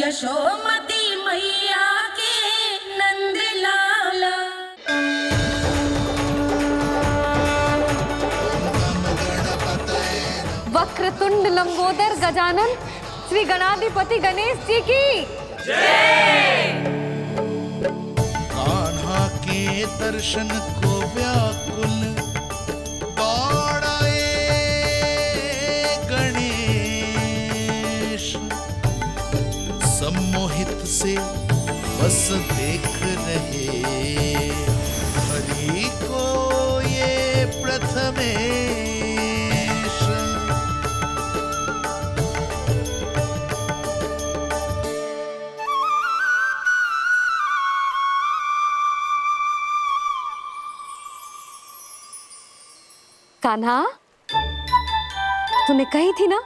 यशोमती मैया के नंद लाला। वक्रतुंड लंबोदर गजानन श्री गणाधिपति गणेश जी की जय। कान्हा के दर्शन को व्याकुल दौड़ाए गणेश, सम्मोहित से बस देख रहे हरि को ये प्रथमेश। कान्हा, तूने कही थी ना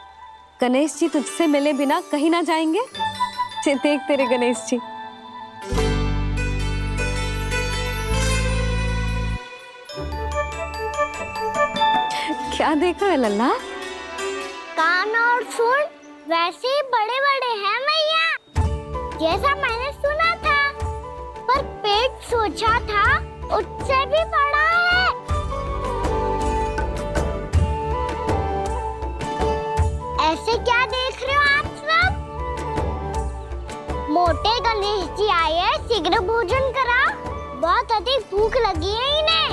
गणेश जी तुझसे मिले बिना कहीं ना जाएंगे। देख तेरे गणेश जी। क्या देख रहा है लल्ला? कान और सुन वैसे ही बड़े बड़े हैं मैया, जैसा मैंने सुना था, पर पेट सोचा था उससे भी बड़ा है। ऐसे क्या देख रहे हो आप सब? मोटे गणेश जी आए हैं, शीघ्र भोजन करा, बहुत अधिक भूख लगी है इन्हें।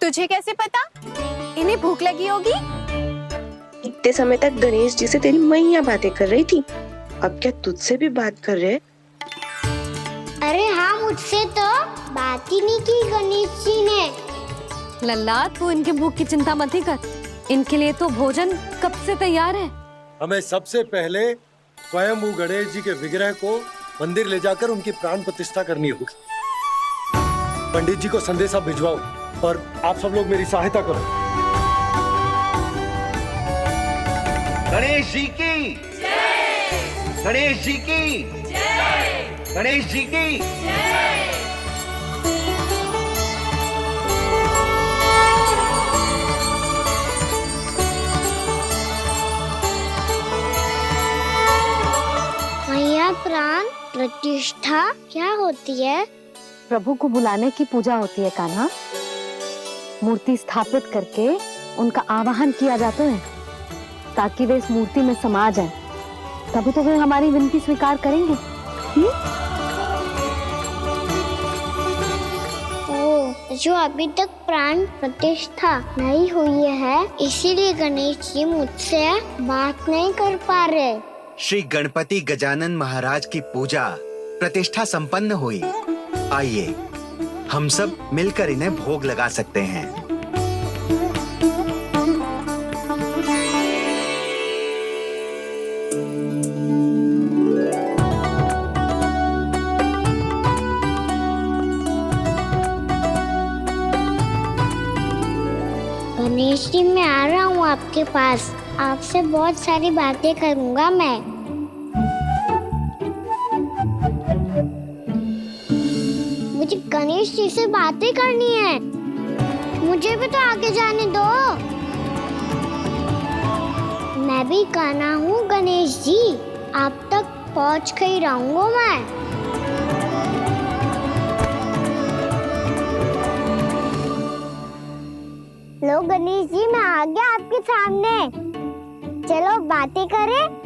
तुझे कैसे पता इन्हें भूख लगी होगी? इतने समय तक गणेश जी से तेरी मैया बातें कर रही थी, अब क्या तुझसे भी बात कर रहे? अरे हाँ, मुझसे तो बात ही नहीं की गणेश जी ने। लल्ला, तू इनके भूख की चिंता मत ही कर, इनके लिए तो भोजन कब से तैयार है। हमें सबसे पहले स्वयं गणेश जी के विग्रह को मंदिर ले जाकर उनकी प्राण प्रतिष्ठा करनी होगी। पंडित जी को संदेशा भिजवाओ और आप सब लोग मेरी सहायता करो। गणेश जी की जय। गणेश जी की जय। गणेश जी की जय। मैया, प्राण प्रतिष्ठा क्या होती है? प्रभु को बुलाने की पूजा होती है कान्हा। मूर्ति स्थापित करके उनका आवाहन किया जाता है ताकि वे इस मूर्ति में समा जाएं। तभी तो वे हमारी विनती स्वीकार करेंगे। ओ, जो अभी तक प्राण प्रतिष्ठा नहीं हुई है, इसीलिए गणेश जी मुझसे बात नहीं कर पा रहे। श्री गणपति गजानन महाराज की पूजा प्रतिष्ठा संपन्न हुई। आइए हम सब मिलकर इन्हें भोग लगा सकते हैं। गणेश जी, मैं आ रहा हूँ आपके पास, आपसे बहुत सारी बातें करूँगा मैं। मुझे गणेश जी से बातें करनी है, मुझे भी तो आगे जाने दो। मैं भी कान्हा हूँ गणेश जी, आप तक पहुँच कर ही रहूँगा मैं। लो गणेश जी, मैं आ गया आपके सामने, चलो बातें करें।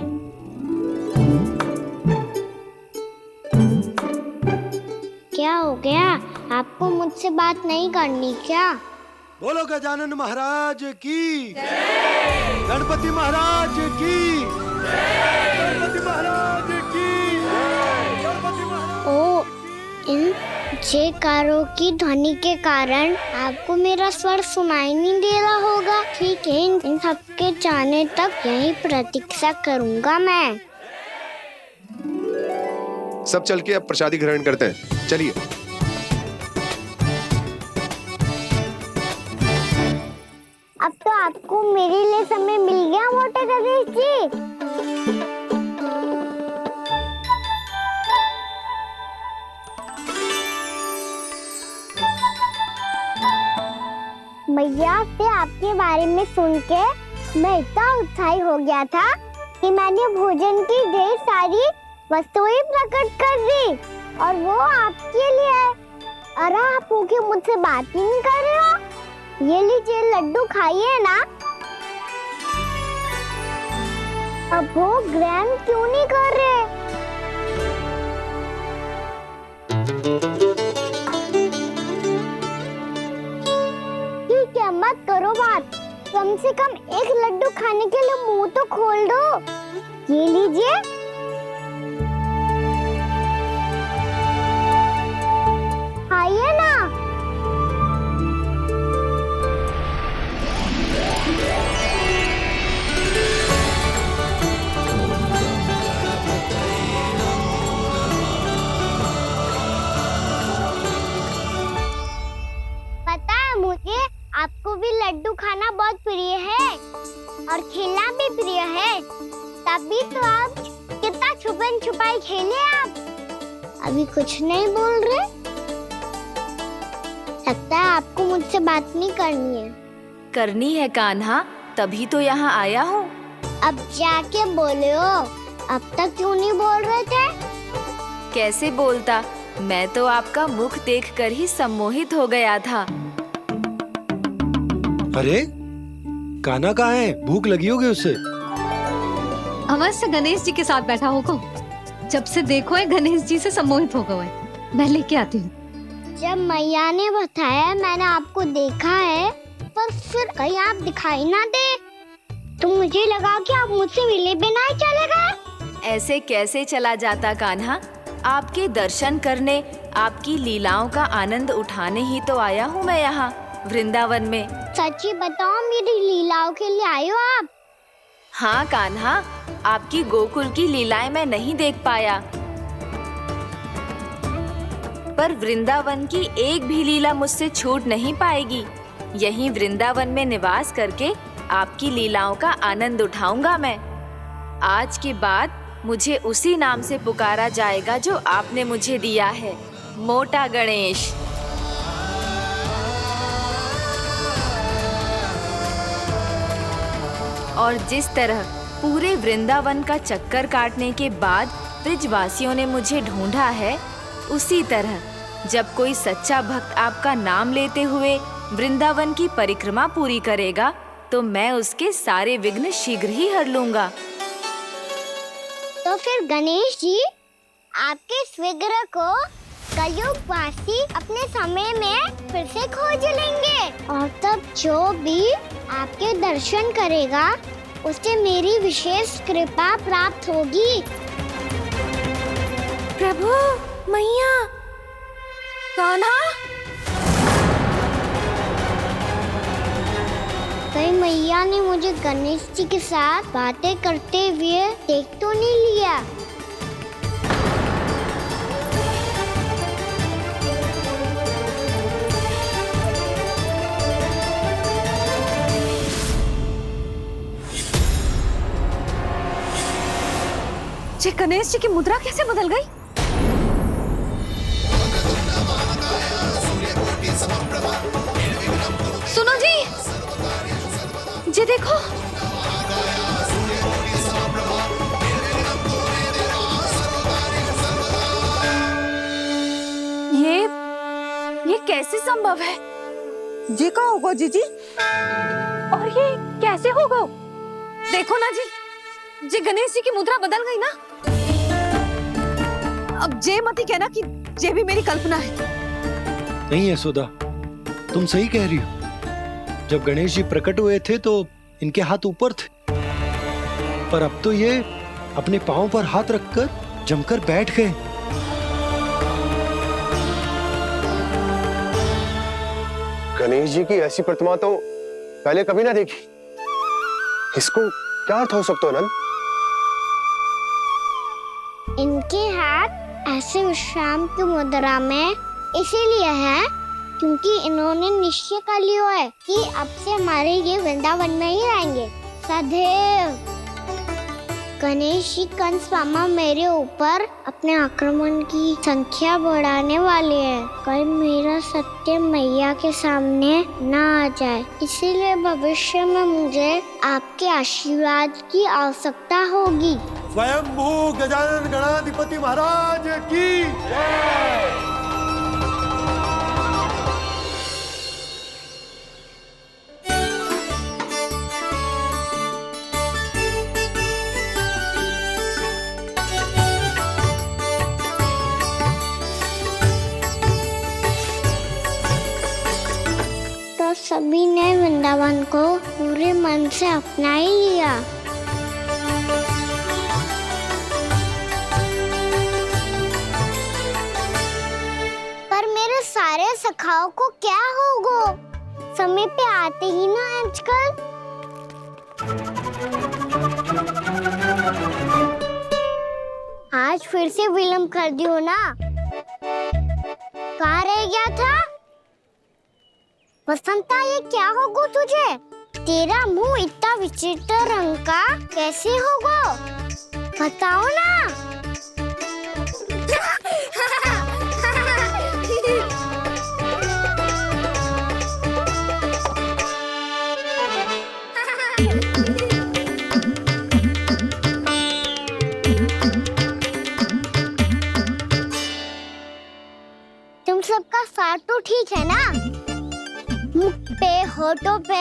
क्या हो गया, आपको मुझसे बात नहीं करनी क्या? बोलो गजानन महाराज की जय। गणपति महाराज की जय। गणपति महाराज की जय। गणपति महाराज। ओ, इन जयकारों की ध्वनि के कारण आपको मेरा स्वर सुनाई नहीं दे रहा होगा। ठीक है, इन सबके जाने तक यही प्रतीक्षा करूंगा मैं। सब चल के अब प्रसादी ग्रहण करते हैं, चलिए। अब तो आपको मेरे लिए समय मिल गया मोटे गणेश जी। मैया से आपके बारे में सुन के मैं इतना उत्साही हो गया था कि मैंने भोजन की ढेर सारी वस्तुएं प्रकट कर दी और वो आपके लिए है। अरे आप भूखे मुझसे बात ही नहीं कर रहे हो। ये लीजिए लड्डू खाइए ना। अब वो ग्रहण क्यों नहीं कर रहे? ठीक है, मत करो बात। कम से कम एक लड्डू खाने के लिए मुंह तो खोल दो। ये लीजिए। खाइए ना। पता है मुझे, आपको भी लड्डू खाना बहुत प्रिय है और खेलना भी प्रिय है। तभी तो आप कितना छुपन छुपाई खेले आप। अभी कुछ नहीं बोल रहे। लगता है आपको मुझसे बात नहीं करनी है। करनी है कान्हा, तभी तो यहाँ आया हूँ। अब जाके बोले हो। अब तक क्यों नहीं बोल रहे थे? कैसे बोलता, मैं तो आपका मुख देखकर ही सम्मोहित हो गया था। अरे कान्हा कहाँ है? भूख लगी होगी उससे। अवश्य गणेश जी के साथ बैठा होगा। जब से देखो है गणेश जी से सम्मोहित हो गए। मैं लेके आती हूँ। जब मैया ने बताया मैंने आपको देखा है, पर फिर कहीं आप दिखाई ना दे तो मुझे लगा कि आप मुझसे मिले बिना ही चले गए। ऐसे कैसे चला जाता कान्हा? आपके दर्शन करने, आपकी लीलाओं का आनंद उठाने ही तो आया हूँ मैं यहाँ वृंदावन में। सच्ची बताओ, मेरी लीलाओं के लिए आए हो आप? हाँ कान्हा, आपकी गोकुल की लीलाएं मैं नहीं देख पाया, पर वृंदावन की एक भी लीला मुझसे छूट नहीं पाएगी। यहीं वृंदावन में निवास करके आपकी लीलाओं का आनंद उठाऊंगा मैं। आज के बाद मुझे उसी नाम से पुकारा जाएगा जो आपने मुझे दिया है, मोटा गणेश। और जिस तरह पूरे वृंदावन का चक्कर काटने के बाद ब्रिजवासियों ने मुझे ढूंढा है, उसी तरह जब कोई सच्चा भक्त आपका नाम लेते हुए वृंदावन की परिक्रमा पूरी करेगा तो मैं उसके सारे विघ्न शीघ्र ही हर लूंगा। तो फिर गणेश जी, आपके इस विग्रह को कलयुग वासी अपने समय में फिर से खोज लेंगे और तब जो भी आपके दर्शन करेगा उसे मेरी विशेष कृपा प्राप्त होगी। प्रभु, मैया, कान्हा। कहीं मैया ने मुझे गणेश जी के साथ बातें करते हुए देख तो नहीं लिया? ये गणेश जी की मुद्रा कैसे बदल गई? सुनो जी, ये देखो। ये कैसे संभव है? जी का होगा जीजी? और ये कैसे होगा? देखो ना जी, जे गणेश जी की मुद्रा बदल गई ना। अब जे मत ही कहना कि जे भी मेरी कल्पना है। नहीं यशोदा, तुम सही कह रही हो। जब गणेश जी प्रकट हुए थे तो इनके हाथ ऊपर थे, पर अब तो ये अपने पांव पर हाथ रखकर जमकर बैठ गए। गणेश जी की ऐसी प्रतिमा तो पहले कभी ना देखी। इसको क्या अर्थ हो सकता है नंद? इनके हाथ ऐसे विश्राम की मुद्रा में इसीलिए है क्योंकि इन्होंने निश्चय कर लिया है कि अब से हमारे ये वृंदावन में ही रहेंगे सदैव। गणेश जी कंस मामा मेरे ऊपर अपने आक्रमण की संख्या बढ़ाने वाले हैं। कल मेरा सत्य मैया के सामने ना आ जाए, इसीलिए भविष्य में मुझे आपके आशीर्वाद की आवश्यकता होगी। स्वयंभू गजानन गणाधिपति महाराज की जय। तो सभी ने वृंदावन को पूरे मन से अपना ही लिया। पर मेरे सारे सखाओं को क्या होगा? समय पे आते ही ना आजकल। आज फिर से विलम्ब कर दियो ना। कहाँ रह गया था? वसंता, ये क्या होगा तुझे? तेरा मुंह इतना विचित्र रंग का कैसे होगा? बताओ ना। तुम सबका साथ तो ठीक है ना? मुख पे, होठों पे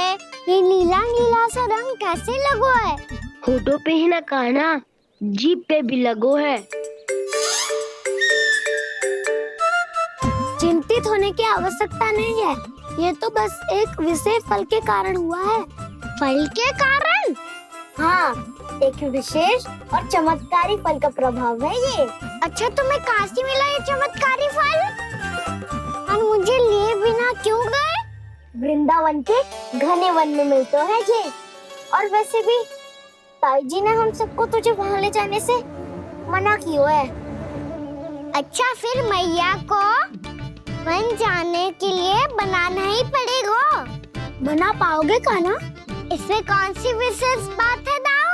ये नीला नीला सा रंग कैसे लगो है? होठों पे ही ना काना, जीभ पे भी लगो है। चिंतित होने की आवश्यकता नहीं है, ये तो बस एक विशेष फल के कारण हुआ है। फल के कारण? हाँ, एक विशेष और चमत्कारी फल का प्रभाव है ये। अच्छा, तुम्हें कहाँ से मिला ये चमत्कारी फल? और मुझे लिए बिना क्यों गए? वृंदावन के घने वन में मिलते हैं ये। और वैसे भी ताई जी ने हम सबको तुझे वहाँ ले जाने से मना किया है। अच्छा, फिर मैया को वन जाने के लिए बनाना ही पड़ेगा। बना पाओगे कान्हा? इसमें कौन सी विशेष बात है दाऊ?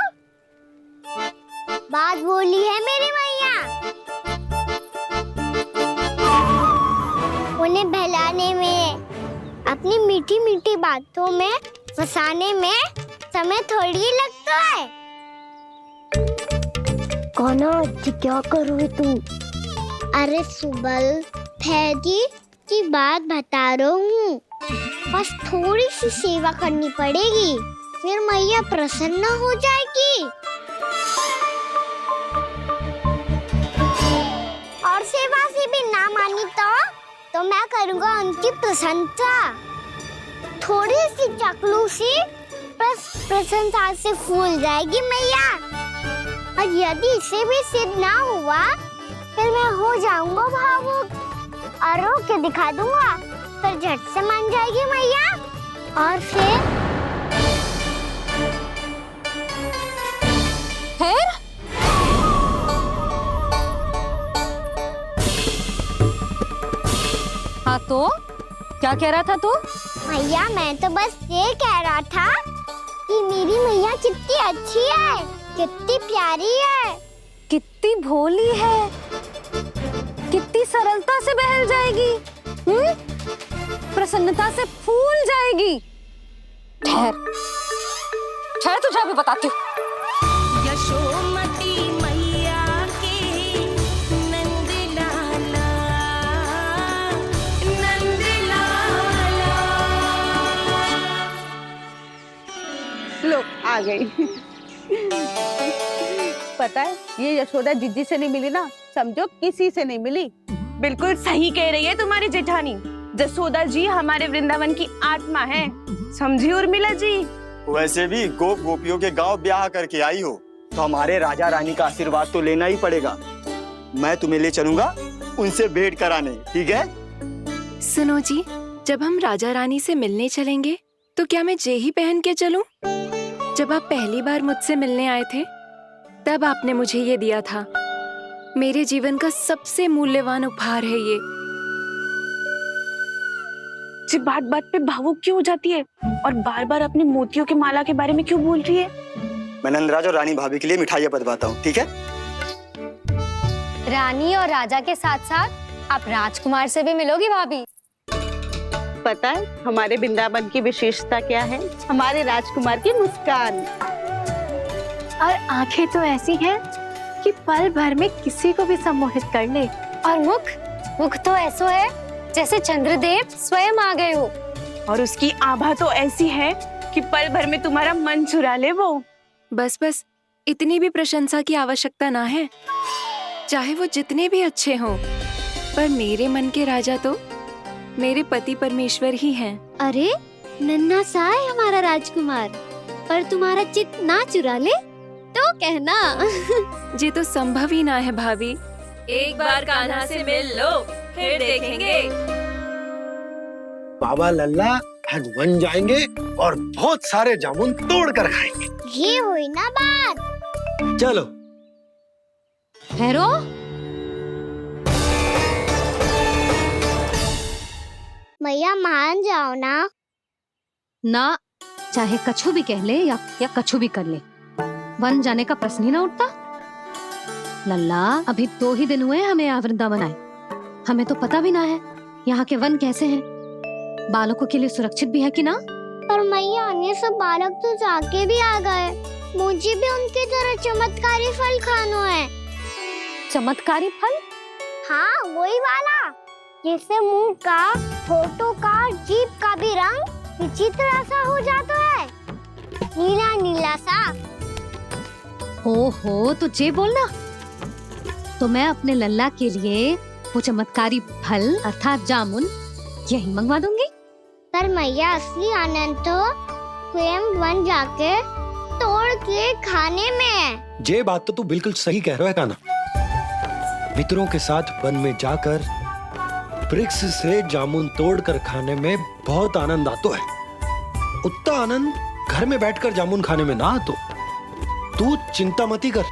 बात बोली है मेरी मैया। उन्हें बहलाने में, अपनी मीठी मीठी बातों में फंसाने में समय थोड़ी लगता है। कौन क्या करोगे तुम? अरे सुबल, फैदी की बात बता रहा हूँ। बस थोड़ी सी सेवा करनी पड़ेगी, फिर मैया प्रसन्न हो जाएगी। और सेवा से भी ना मानी तो मैं करूँगा उनकी प्रशंसा। थोड़ी सी चाकलूसी प्रशंसा से फूल जाएगी मैया। और यदि इसे भी सिद्ध ना हुआ, फिर मैं हो जाऊंगा भावुक और रो के दिखा दूंगा, फिर झट से मान जाएगी मैया। और फिर हाँ तो क्या कह रहा था तू? मैया, मैं तो बस ये कह रहा था कि मेरी मैया कितनी अच्छी है, कितनी प्यारी है, कितनी भोली है, कितनी सरलता से बहल जाएगी, प्रसन्नता से फूल जाएगी। ठहर ठहर, तुझे अभी बताती हूँ। यशोमती मैया के नंद लाला, नंद लाला। लो आ गई। पता है, ये यशोदा जिज्जी से नहीं मिली ना, समझो किसी से नहीं मिली। बिल्कुल सही कह रही है तुम्हारी जेठानी। जसोदा जी हमारे वृंदावन की आत्मा है, समझी उर्मिला जी। वैसे भी गोप गोपियों के गांव ब्याह करके आई हो, तो हमारे राजा रानी का आशीर्वाद तो लेना ही पड़ेगा। मैं तुम्हें ले चलूंगा उनसे भेंट कराने, ठीक है? सुनो जी, जब हम राजा रानी से मिलने चलेंगे तो क्या मैं जे ही पहन के चलूं? जब आप पहली बार मुझसे मिलने आए थे, तब आपने मुझे ये दिया था। मेरे जीवन का सबसे मूल्यवान उपहार है ये। जी बात बात पे भावुक क्यों हो जाती है और बार बार अपनी मोतियों की माला के बारे में क्यों बोल रही है? मैं नंदराज और रानी भाभी के लिए मिठाइयाँ बंटवाता हूँ, ठीक है? रानी और राजा के साथ साथ आप राजकुमार से भी मिलोगी भाभी। पता है हमारे वृंदावन की विशेषता क्या है? हमारे राजकुमार की मुस्कान। और आंखें तो ऐसी हैं कि पल भर में किसी को भी सम्मोहित कर ले। और मुख तो ऐसा है जैसे चंद्रदेव स्वयं आ गए हो। और उसकी आभा तो ऐसी है कि पल भर में तुम्हारा मन चुरा ले वो। बस बस, इतनी भी प्रशंसा की आवश्यकता ना है। चाहे वो जितने भी अच्छे हों, पर मेरे मन के राजा तो मेरे पति परमेश्वर ही हैं। अरे नन्हा सा है हमारा राजकुमार, पर तुम्हारा चित्त ना चुरा ले तो कहना। ये तो संभव ही ना है भाभी। एक बार कान्हा से मिल लो, फिर देखेंगे। बाबा लल्ला आज वन जाएंगे और बहुत सारे जामुन तोड़ कर खाएंगे। ये हुई ना बात। चलो। ठहरो। मैया मान जाओ ना। ना, चाहे कछु भी कह ले या कछु भी कर ले, वन जाने का प्रश्न ही ना उठता। लल्ला, अभी 2 ही दिन हुए हमें यहाँ वृंदावन आए। हमें तो पता भी ना है यहाँ के वन कैसे हैं, बालकों के लिए सुरक्षित भी है कि ना। पर मैया अन्य सब बालक तो जाके भी आ गए। मुझे भी उनकी तरह चमत्कारी फल खाना है। चमत्कारी फल? हाँ, वही वाला जिससे मुंह का, होठों का, जीभ का भी रंग विचित्र सा हो जाता है, नीला नीला सा। ओहो, तो जे बोलना। तो मैं अपने लल्ला के लिए वो चमत्कारी फल अर्थात जामुन यही मंगवा दूंगी। पर मैया असली आनंद तो स्वयं वन जाके तोड़ के खाने में है। ये बात तो तू बिल्कुल सही कह रहा है कान्हा। मित्रों के साथ वन में जाकर वृक्ष से जामुन तोड़कर खाने में बहुत आनंद आता है। उतना आनंद घर में बैठकर जामुन खाने में ना आतो। तू चिंता मती कर,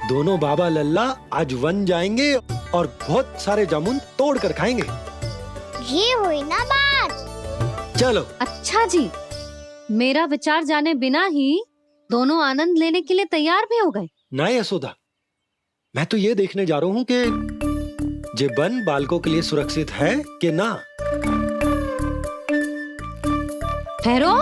दोनों बाबा लल्ला आज वन जाएंगे और बहुत सारे जामुन तोड़ कर खाएंगे। ये हुई ना बात। चलो। अच्छा जी, मेरा विचार जाने बिना ही दोनों आनंद लेने के लिए तैयार भी हो गए। ना यशोदा, मैं तो ये देखने जा रहा हूँ कि ये वन बालकों के लिए सुरक्षित है कि ना। ठहरो।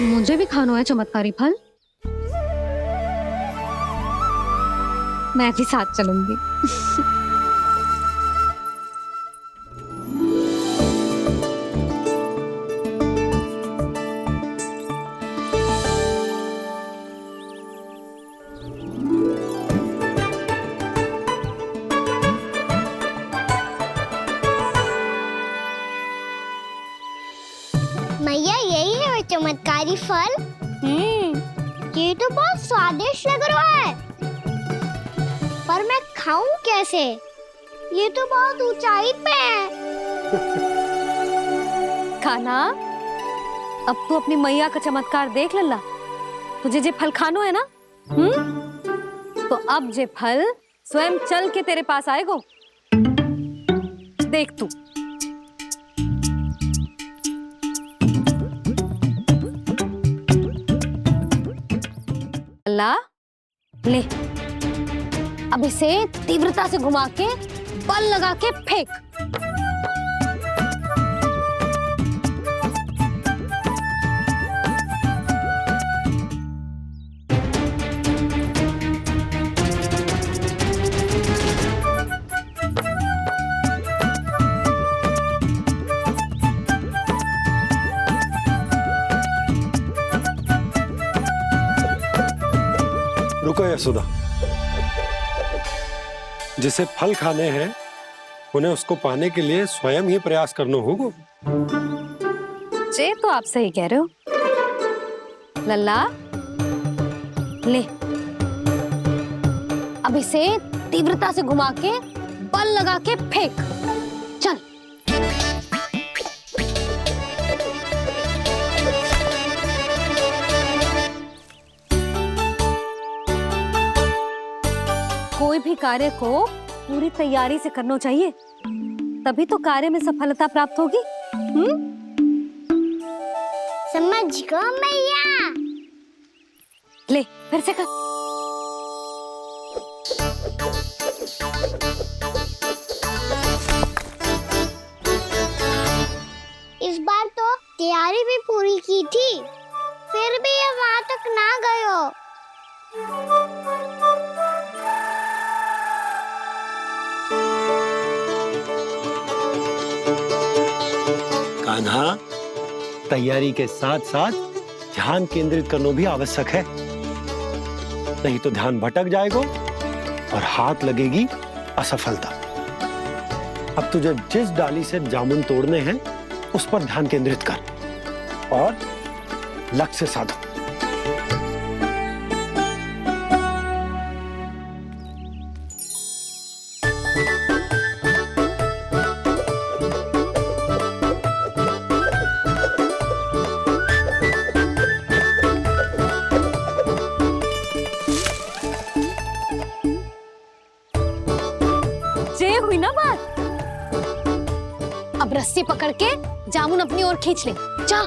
मुझे भी खाना है चमत्कारी फल। मैं भी साथ चलूंगी। मैया यही है वो चमत्कारी फल। ये तो बहुत स्वादिष्ट लग रहा है, पर मैं खाऊं कैसे? ये तो बहुत ऊंचाई पे है। खाना, अब तू अपनी मैया का चमत्कार देख लल्ला। तुझे जे फल खानो है ना, तो अब जे फल स्वयं चल के तेरे पास आएगो। देख तू। लल्ला, ले, अब इसे तीव्रता से घुमा के बल लगा के फेंक। रुको यशोदा, जिसे फल खाने हैं उन्हें उसको पाने के लिए स्वयं ही प्रयास करना होगा। जे तो आप सही कह रहे हो। लल्ला, ले, अब इसे तीव्रता से घुमा के बल लगा के फेंक। चल। कोई भी कार्य को पूरी तैयारी से करना चाहिए, तभी तो कार्य में सफलता प्राप्त होगी। समझ गो मैया। ले फिर से कर। इस बार तो तैयारी भी पूरी की थी, फिर भी ये वहां तक ना गए हो। कान्हा, तैयारी के साथ साथ ध्यान केंद्रित करना भी आवश्यक है, नहीं तो ध्यान भटक जाएगा और हाथ लगेगी असफलता। अब तुझे जिस डाली से जामुन तोड़ने हैं उस पर ध्यान केंद्रित कर और लक्ष्य साधो। ये हुई ना बात। अब रस्सी पकड़ के जामुन अपनी ओर खींच ले। जा।